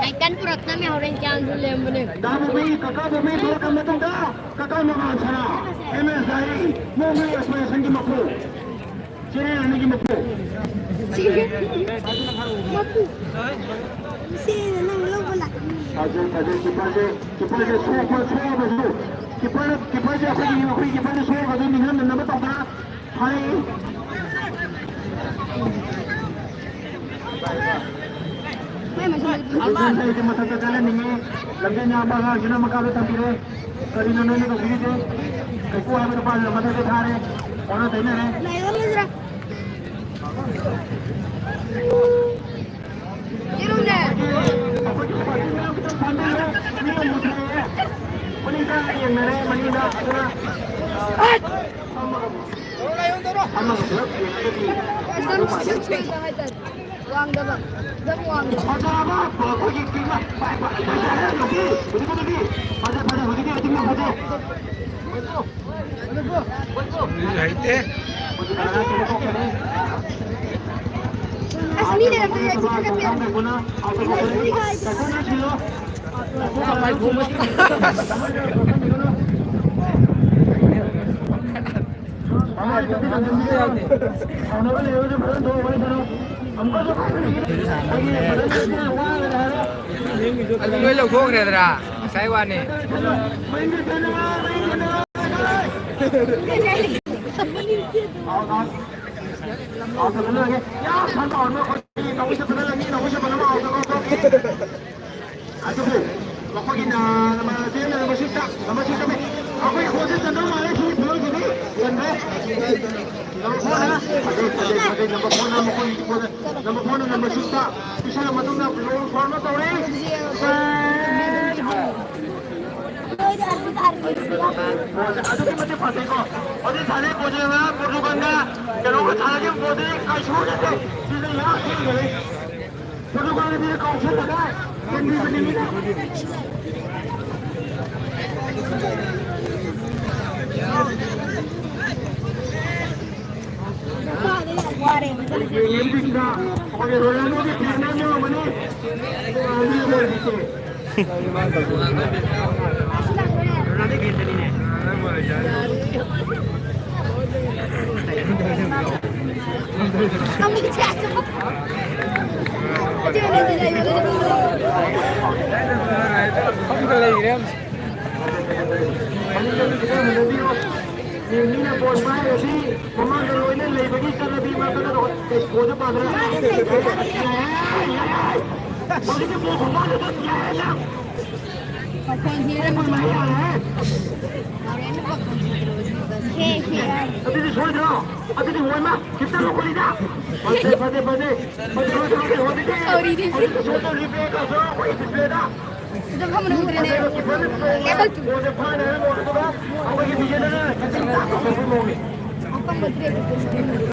Ikan puratnya mi orang yang dulu yang benar. Kamu beri, kakak beri, kalau kamu tunda, kakak makan sana. MSI, mau beri asmanya sendiri mapu. Sini lagi mapu. Mapu. Sini nang lo bola. Ajar kipas je semua betul. Kipas je apa ni? Apa kipas je semua betul ni kan? Nama tahu tak? Hai. Saya di masa terkala ni, lagi ni apa lagi? Kita makan tapi le, kali ni ni tu begini je. Aku ada apa lama tu thare, orang tu ni. Naik lagi jera. Kirim deh. Apa kita kita pandai le, ni mudah le. Wanita yang mana wanita ada. Amma betul. Uang dapat. Dapat uang. Ada apa? Pergi tinggal. Pergi. Pada pergi tinggal pada. Itu. Asli dah dapat ya kita kan. Sampai gua anh mới lục thuốc này ra sai qua nè Nama Sita, bisa nama tu nak belum format tahu ni. Ada tu macam pasal ko. Ada thane boje na, boju banda. Kalau ko thane boje, kai chhod dete. Sila yahan khel gaye. Boju banda mere kaun se lगा है. Kendi bani mina. Ini bisa. Orang orang ni kerana ni mana? Ini boleh. Kami cakap. Ini nak buat mana sih? Memang kalau ini lebih bagi cara lebih macam tu, sekolah pada. Boleh ke buat mana tu? Macam ni pun macam ni. Tapi di sana tu, ada di mana? Kita nak boleh tak? Pada. Sorry di sini. Kita repair kan? Boleh repair tak? Jom kamu nak udah ni. Level tu. Apa yang dia nak? Apa yang dia nak?